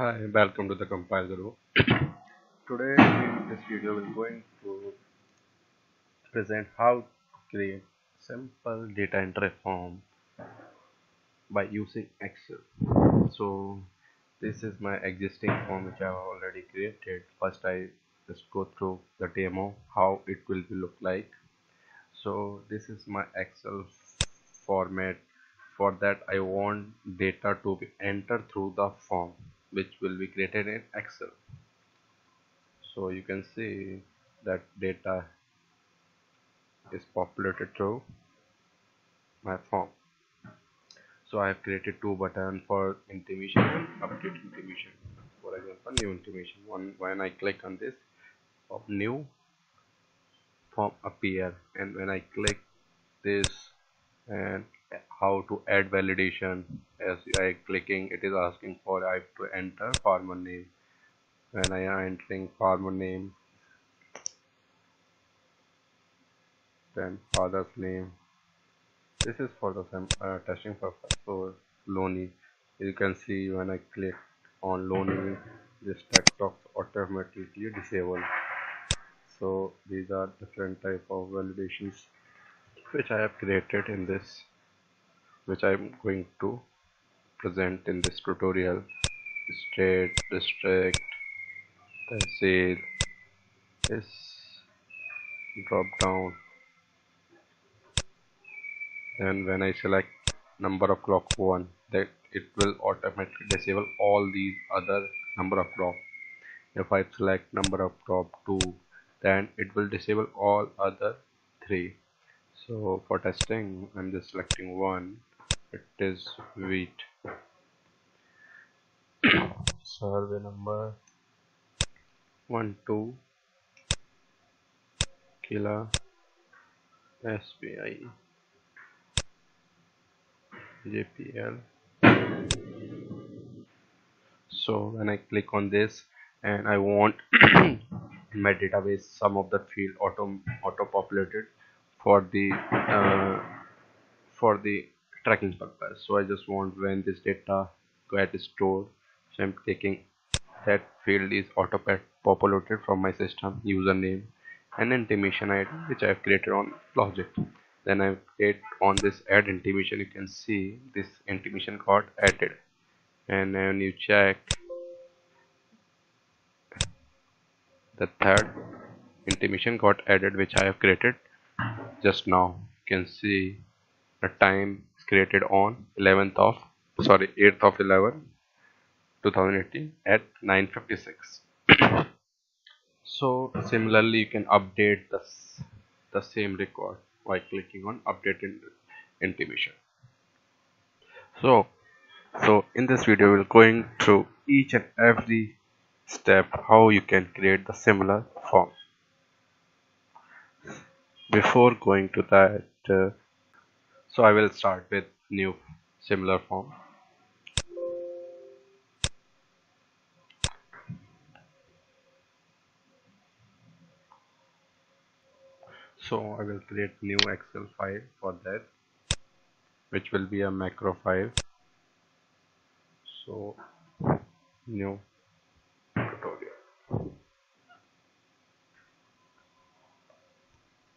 Hi, welcome to the Compile Guru. Today in this video we're going to present how to create simple data entry form by using Excel. So this is my existing form which I have already created. First I just go through the demo how it will be look like. So this is my Excel format. For that I want data to be entered through the form which will be created in Excel. So you can see that data is populated through my form. So I have created two buttons for intimation and update intimation. For example, new intimation. When I click on this, new form appear, and when I click this and how to add validation, as I clicking, it is asking for I have to enter farmer name. When I am entering farmer name, then father's name. This is for the testing purpose. So Loni, you can see when I click on Loni, this text box automatically disabled. So these are different type of validations which I have created in this, which I am going to present in this tutorial. State, district, tehsil, this drop down, and when I select number of clock 1, that it will automatically disable all these other number of clock. If I select number of crop 2, then it will disable all other 3. So for testing I'm just selecting 1. It is wheat. Survey number 12 Kila SBI JPL. So when I click on this and I want in my database some of the field auto populated for the tracking purpose. So I just want when this data get stored. So I'm taking that field is auto populated from my system username and intimation ID which I have created on logic. Then I create on this add intimation. You can see this intimation got added, and when you check the third intimation got added which I have created just now. You can see the time is created on 8th of 11 2018 at 9:56. So similarly you can update the same record by clicking on update intimation. So so in this video we're going through each and every step how you can create the similar form. Before going to that, so I will start with new similar form. So I will create new Excel file for that, which will be a macro file. So new tutorial.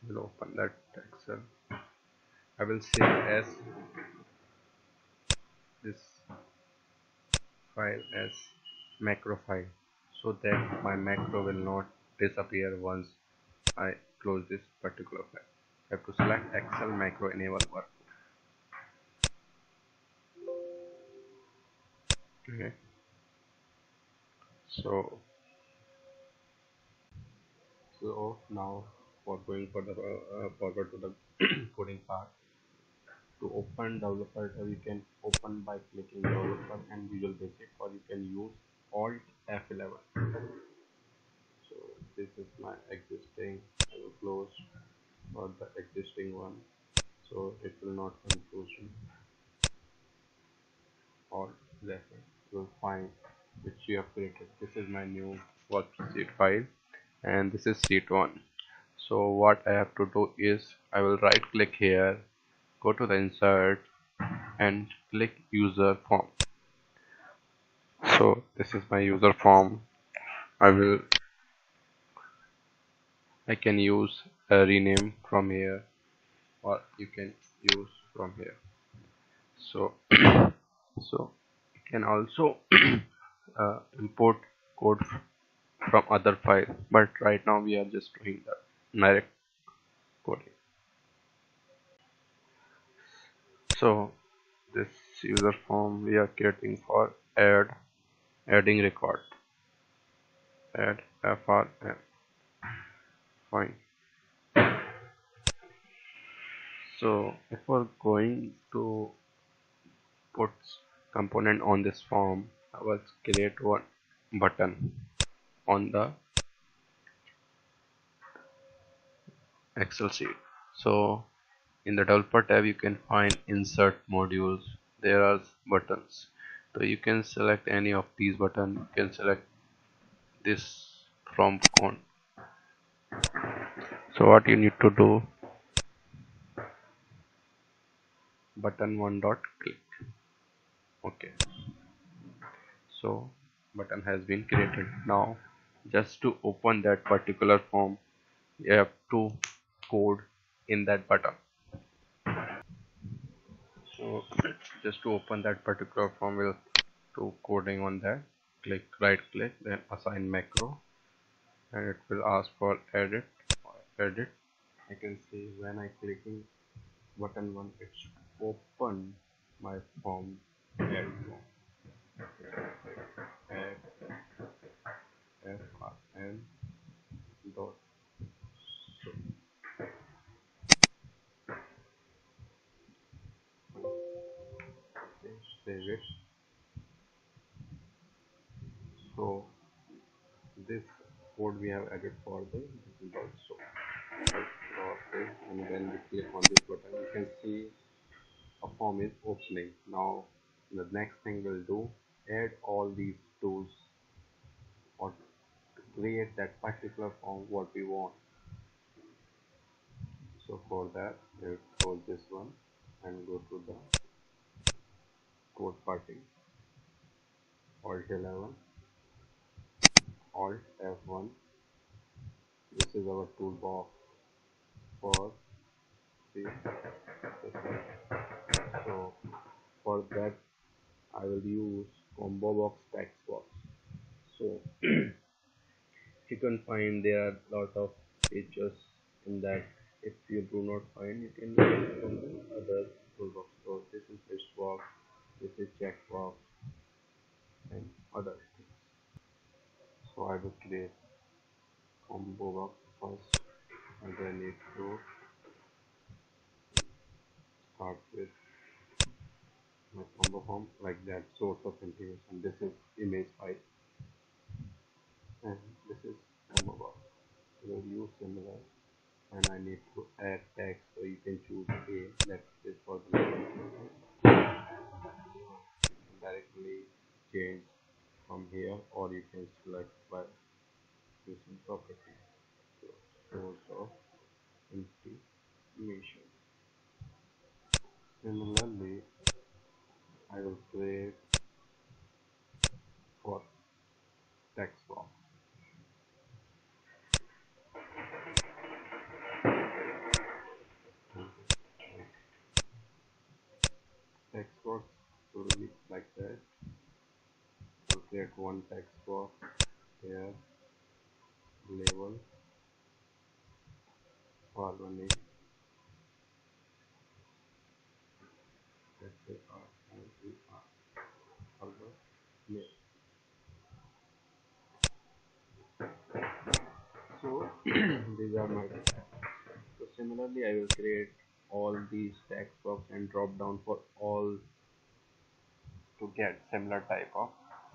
Will open that Excel. I will save as this file as macro file so that my macro will not disappear once I close this particular file. I have to select Excel macro enable work. Okay. So now for going for the forward to the coding part. To open developer tab, you can open by clicking developer and Visual Basic, or you can use Alt F11. So this is my existing. I will close for the existing one, so it will not confuse you. Alt 11, you will find which you have created. This is my new worksheet file, and this is sheet 1. So what I have to do is I will right click here, go to the insert and click user form. So this is my user form. I will I can use a rename from here, or you can use from here. So so you can also import code from other file, but right now we are just doing the direct coding. So this user form we are creating for adding record, add frm. Fine. So if we're going to put component on this form, I will create one button on the Excel sheet. So in the developer tab you can find insert modules. There are buttons. So you can select any of these buttons. You can select this from con. So what you need to do, button one dot click. Okay. So button has been created. Now just to open that particular form, you have to code in that button. So just to open that particular form, we'll do coding on that. Click, right click, then assign macro, and it will ask for edit. Edit. I can see when I clicking button one, it should open my form. Add form. Add frm dot. So save it. So this code we have added for the also. Process, and when we click on this button you can see a form is opening. Now the next thing we'll do, add all these tools or to create that particular form what we want. So for that we'll close this one and go to the code party, alt 11, alt F1. This is our toolbox for the system. So for that I will use combo box text box. So you can find there are lot of features in that. If you do not find, you can use from the other toolbox. So this is list box, this is checkbox, and other things. So I will create combo box first, and then need to start with my combo form like that. Source of integration, this is image file, and this is combo box. We will use similar, and I need to add text, so you can choose a that is for the directly change from here, or you can select by using property. So source of integration. Similarly, I will create for text box. Text box will be like that. I'll create one text box here, label, further name, let's say R, further name. So these are my text. So similarly, I will create all these text box and drop down for all to get similar type of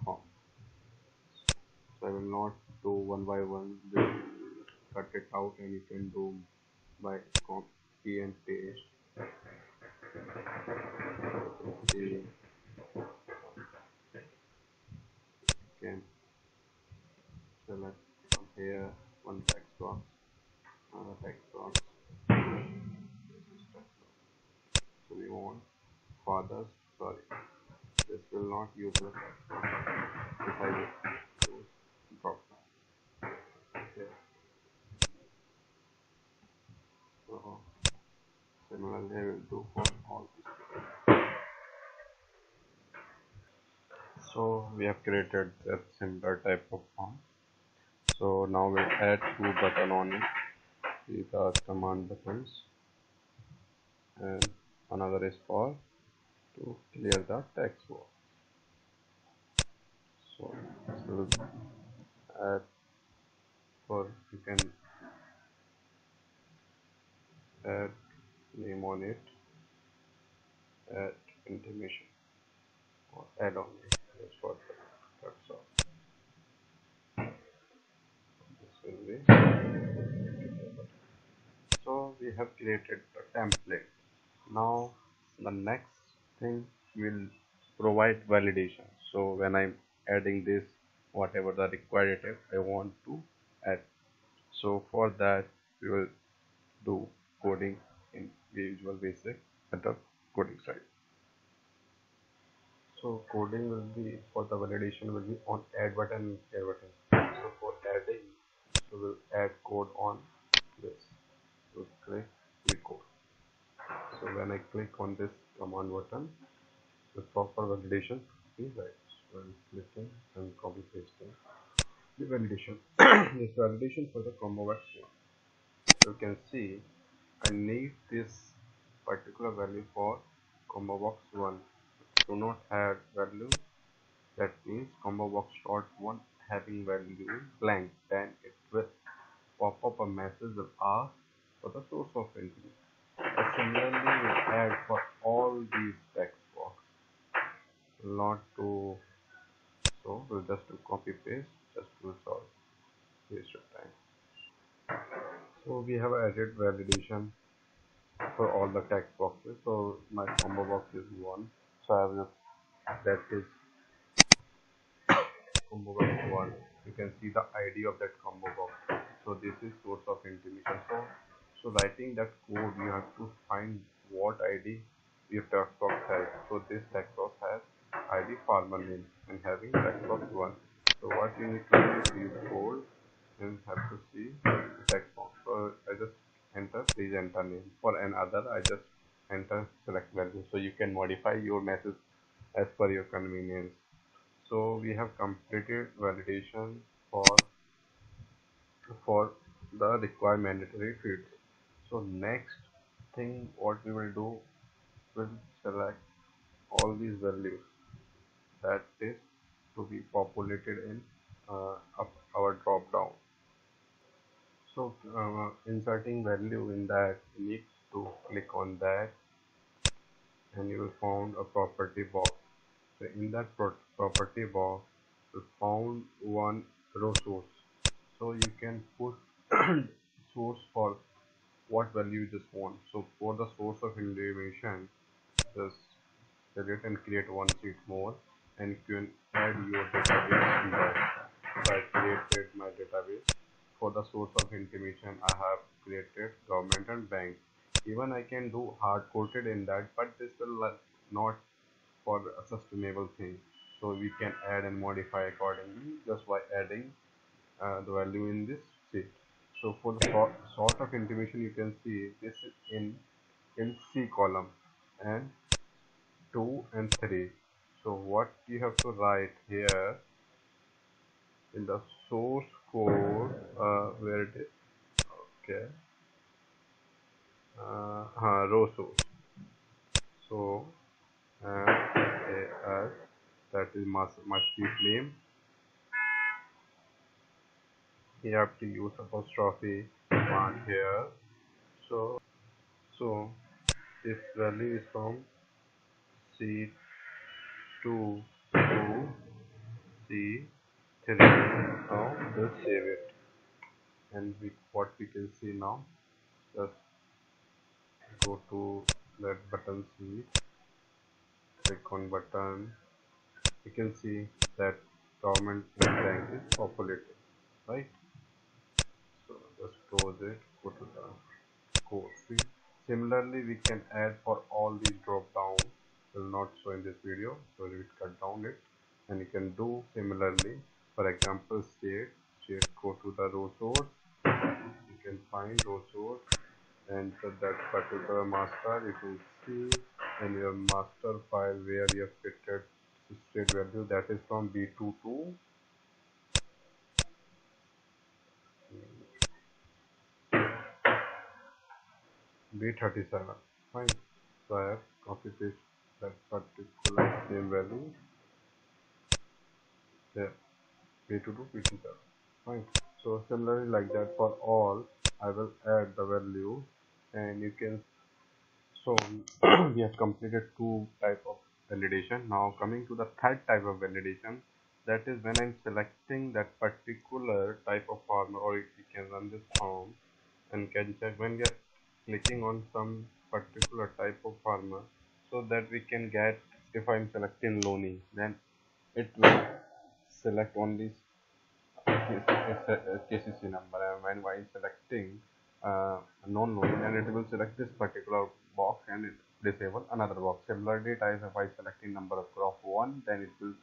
form. So I will not do one by one, just cut it out, and you can do by copy and paste. See, you can select from here one text box, another text box. This is text box. So we want fathers, sorry, This will not use the decisive to drop down. Okay. So similarly I will do for all these. So we have created that similar type of form. So now we'll add two button on it. These are command buttons, and another is for to clear the text box. So this will add for you can add name on it, add intimation or add on it. That's what that's all. This will be so we have created a template. Now the next thing will provide validation. So when I'm adding this, whatever the required data I want to add. So for that we will do coding in Visual Basic at the coding side. So coding will be for the validation will be on add button and care button. So for adding, so we'll add code on this. So click recode. So when I click on this command button, the proper validation is right. So I'm clicking and copy pasting the validation. This validation for the combo box one. So you can see I need this particular value for combo box one. Do not have value. That means combo box dot one having value blank. Then it will pop up a message will ask for the source of entry. Similarly, we add for all these text box. Not to so we'll just do copy paste just to solve waste of time. So we have added validation for all the text boxes. So my combo box is one. So I have just that is combo box one. You can see the ID of that combo box. So this is source of intimation. So writing that code you have to find what ID your text box has. So this text box has ID farmer name and having text box one. So what you need to do is use code and have to see the text box. So I just enter please enter name. For another I just enter select value. So you can modify your message as per your convenience. So we have completed validation for the required mandatory fields. So next thing what we will do will select all these values that is to be populated in our drop down. So inserting value in that you need to click on that and you will found a property box. So in that property box you found one row source. So you can put source for what value you just want. So for the source of information, just select and create one sheet more and you can add your database in that. So I created my database. For the source of information, I have created government and bank. Even I can do hard coded in that, but this will not for a sustainable thing. So we can add and modify accordingly just by adding the value in this sheet. So for the sort of information, you can see this is in C column and 2 and 3. So what you have to write here in the source code where it is okay row source. So as that is my sheet name. You have to use apostrophe one here. So this value is from C2 to C3. Now just save it and what we can see now, just go to that button sheet, click on button. You can see that government and bank is populated, right? So just close it, go to the code field. Similarly we can add for all these drop down. will not show in this video, so we will cut down it. And you can do similarly. For example, state, go to the row source. You can find row source, enter that particular master. You can see in your master file where you have fitted state value, that is from B2 to B37. Fine. So I have copy paste that particular same value there, B2 to B37. Fine. So similarly like that for all, I will add the value, and you can. So we have completed two type of validation. Now coming to the third type of validation, that is when I'm selecting that particular type of farmer, or you can run this form and can check when we are clicking on some particular type of farmer, so that we can get, if I'm selecting Loni, then it will select only KCC number, and when while selecting non-loading, and it will select this particular box and it disable another box. Similarly, as if I selecting number of crop 1, then it will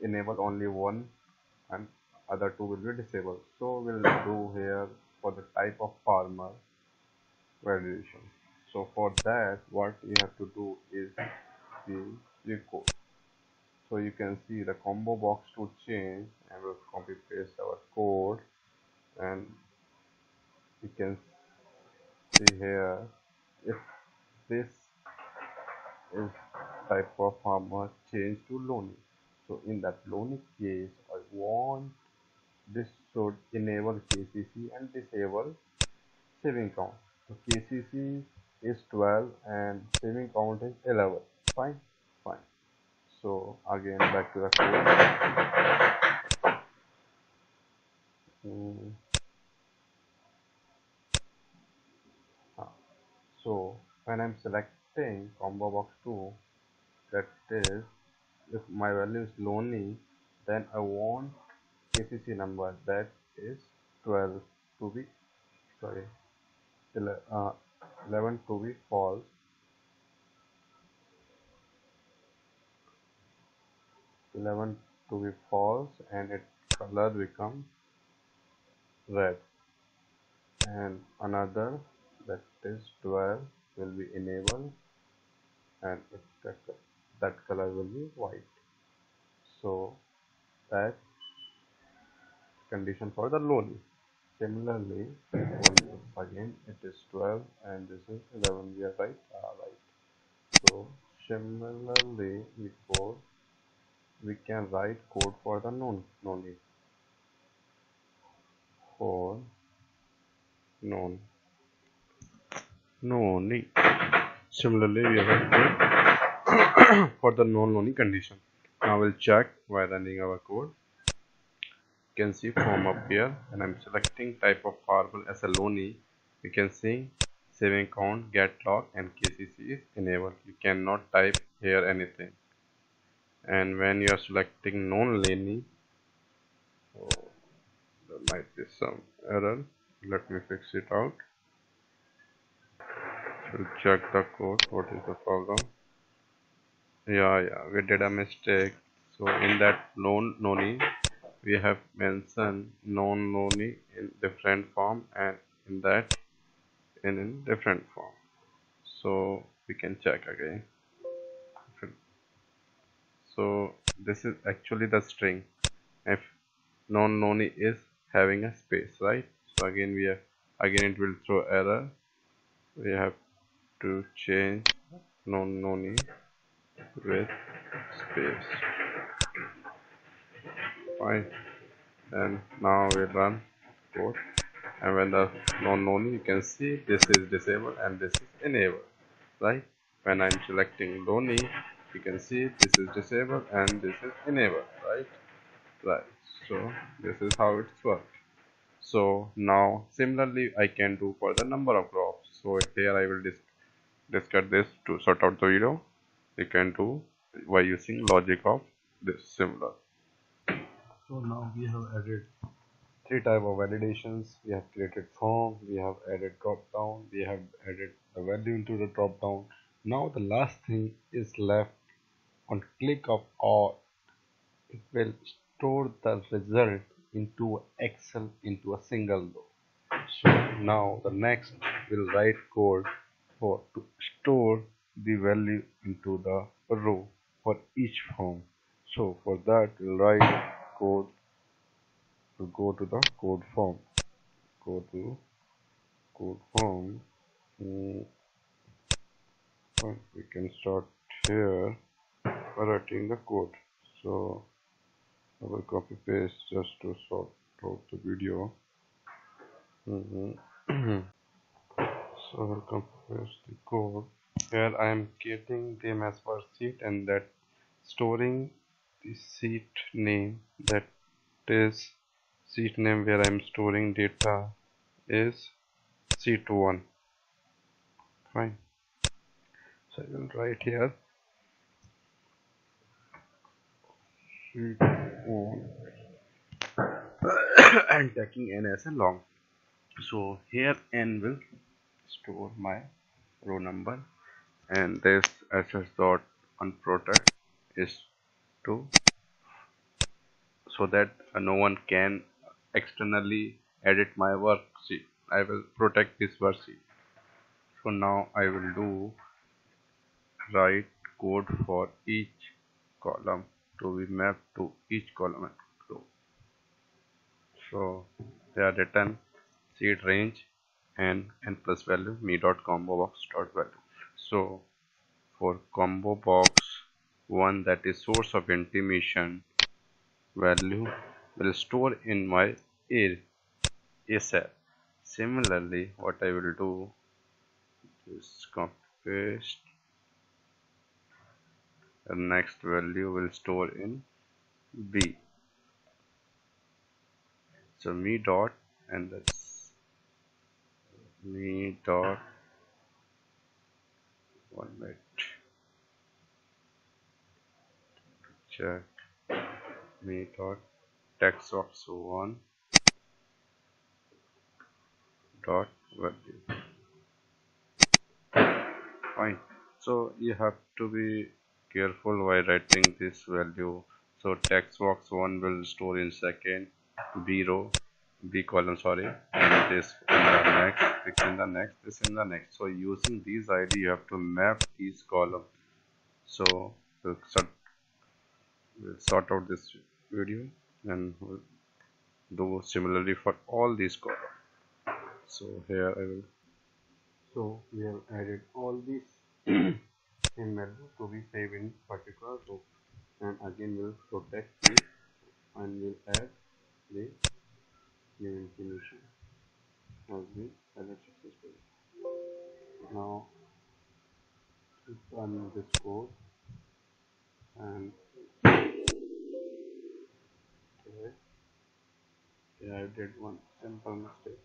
enable only one and other two will be disabled. So we'll do here for the type of farmer validation. So for that, what you have to do is the code. So you can see the combo box to change, and we'll copy paste our code, and you can see here if this is type of farmer change to Loni. So in that Loni case, I want this should enable KCC and disable saving count. So KCC is 12 and saving count is 11. Fine, fine. So again back to the code. Mm, ah. So when I'm selecting combo box 2, that is, if my value is Lonely, then I want KCC number that is 12 to be, sorry, 11 to be false, 11 to be false, and its color becomes red, and another that is 12 will be enabled, and that color will be white. So that condition for the Lonely. Similarly, again it is 12 and this is 11. We are right? Right. So similarly, we can write code for the non for non noni. Similarly, we have code for the non-noni condition. Now we'll check by running our code. You can see form up here, and I'm selecting type of variable as a Loni. You can see saving count, get log, and KCC is enabled. You cannot type here anything. And when you are selecting non-Loni, oh, there might be some error. Let me fix it out. We'll check the code. What is the problem? Yeah, we did a mistake. So in that noni, we have mentioned non-noni in different form, and in that in different form. So we can check again. So this is actually the string. If non-noni is having a space, right? So again it will throw error. We have to change non-noni with space. Fine. And now we run code, and when the non-noni, you can see this is disabled and this is enabled, right? When I'm selecting Loni, you can see this is disabled and this is enabled, right. So this is how it's worked. So now similarly I can do for the number of crops. So here I will discuss this to sort out the video. You can do by using logic of this similar. So now we have added three type of validations. We have created form, we have added drop down, we have added the value into the drop down. Now the last thing is left On click of all, it will store the result into Excel into a single row. So now the next will write code for to store the value into the row for each form. So for that we'll write code to go to the code form. Go to code form. Mm, we can start here by writing the code. So I will copy paste just to sort out the video. Mhm. So I will copy paste the code. Here I am getting them as worksheet and that storing the sheet name, that is sheet name where I am storing data is sheet 1. Fine. So I will write here sheet 1 and taking n as a long. So here n will store my row number and this ss dot unprotect is to so that no one can externally edit my worksheet. I will protect this worksheet. So now I will do write code for each column to be mapped to each column and row. So they are written seed range and n plus value me dot combo box dot value. So for combo box one, that is source of intimation value, will store in my a cell. Similarly, what I will do is copy paste the next value will store in B. So me dot and that's me dot 1 minute check me dot text box 1 dot value. Fine. So you have to be careful while writing this value. So text box 1 will store in second, B row, B column, sorry, and this in the next, this in the next, this in the next. So using these ID, you have to map these columns. So we'll sort out this video and we'll do similarly for all these columns. So here I will. So we have added all these same value to be saved in particular row, and again we'll protect it and we'll add the new information as we added successfully. Now run this code and okay, yeah, I did one simple mistake.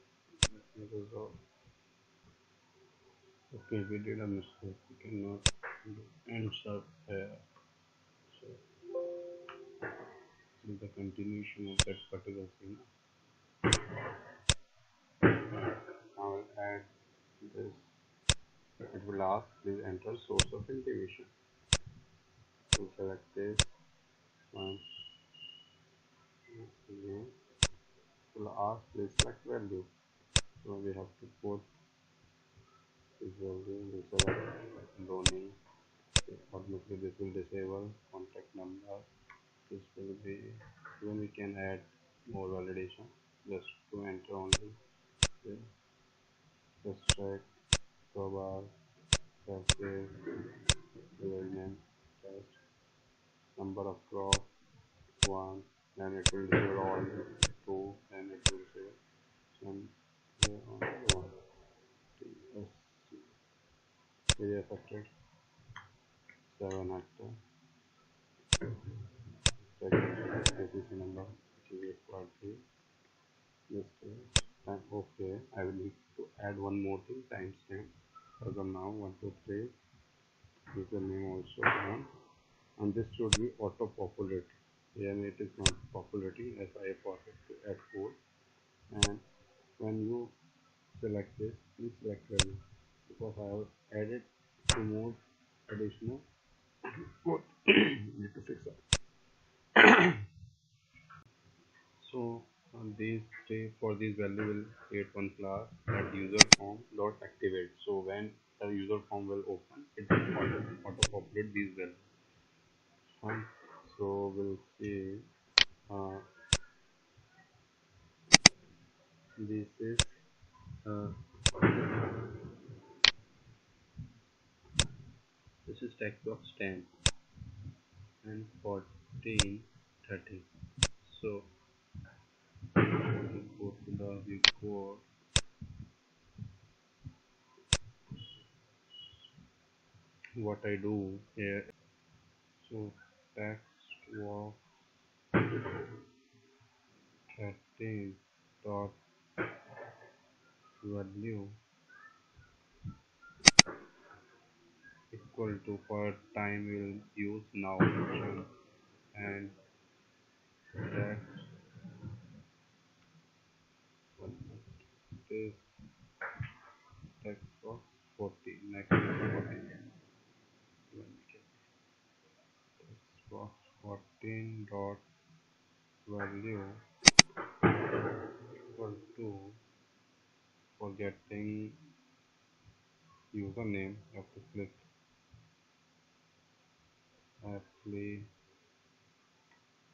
Let me resolve. Okay, we did a mistake. We cannot do insert here. So in the continuation of that particular thing, I will add this. It will ask please enter source of intimation. We'll select this one. Again, it will ask please select value. So we have to put this value. We select row name. Automatically this will disable contact number. This will be when we can add more validation. Just to enter only. Okay. Just check crowbar, passive, name, test, number of cross, 1, then it will disable all 2, then it will disable and here only 1. Yes, area affected 7 hectare. Check APC number which is 8.3. This is and okay. I will need to add one more thing, timestamp. As of now 1, 2, 3. Username also 1. And this should be auto populated. Here it is not populating as I forgot to add code. And when you select this, please select value because I have added two more additional What? Need to fix that. So these three for these value will create one class that user form dot activate. So when the user form will open, it will auto populate these values. Fine. So we'll see. Uh, this is uh, text box 10 and 14, 13. So we go to the view code. What I do here, so text box 13 dot value equal to for time will use now function and text this text box 40 next is 40 text box 14 dot value equal to for getting username you have to click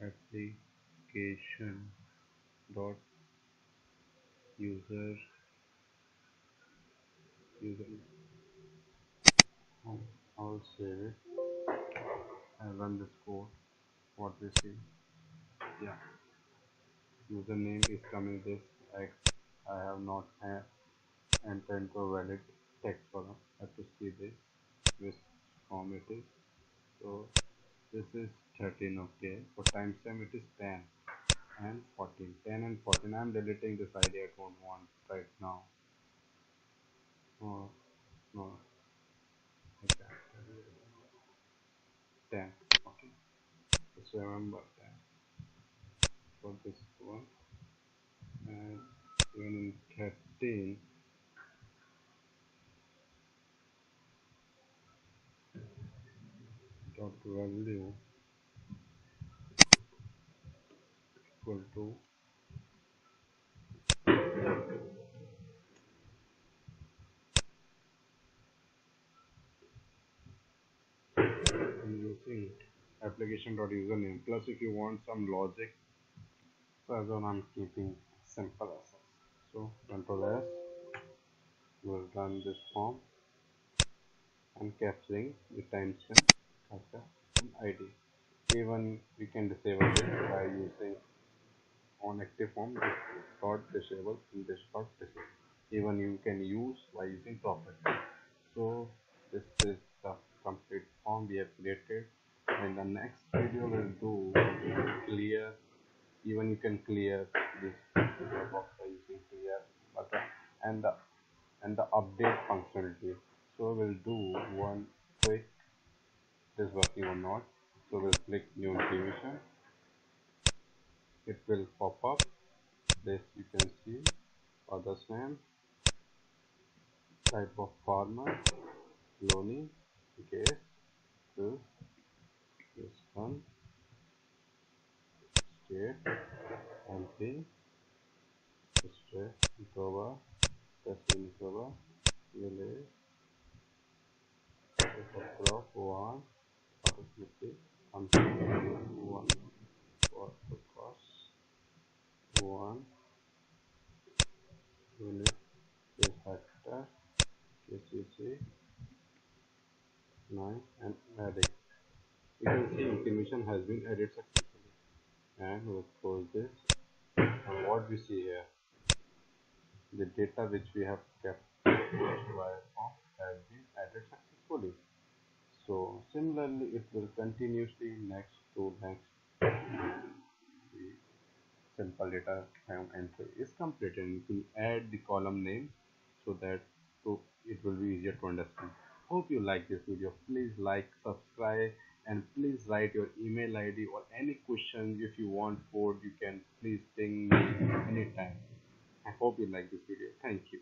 application dot user. I'll save it and run this code. What we see, yeah, username is coming this X. I have not entered into a valid text column. I have to see this which form it is. So this is 13. Okay, for timestamp it is 10 and 14. 10 and 14. I'm deleting this ID. I don't want right now. Oh, no, okay. 10. Okay, just remember 10 for this one. And even in 13 dot value equal to I'm using application dot username plus if you want some logic, so as well I'm keeping simple as such. So control S will run this form and capturing the timestamp after an ID. Even we can disable this by using on active form this dot disable and this dot disable. Even you can use by using property. So this is the complete form we have created. In the next video we'll do clear. Even you can clear this box by using clear button and the update functionality. So we'll do one quick, it is working or not. So we'll click new information. It will pop up. This you can see father's name, type of farmer, Loni, gas, this one, state, MP, state, Nicobar, Tassie Nicobar, village, crop one, automatic, one for the cost, one unit is hectare, KCC, 9 and adding. You can see information has been added successfully. And we'll close this. And what we see here, the data which we have kept via form has been added successfully. So similarly, it will continuously next to next. The simple data entry is completed. And you can add the column name so that it will be easier to understand. Hope you like this video. Please like, subscribe, and please write your email ID or any questions. If you want code, you can please ping me anytime. I hope you like this video. Thank you.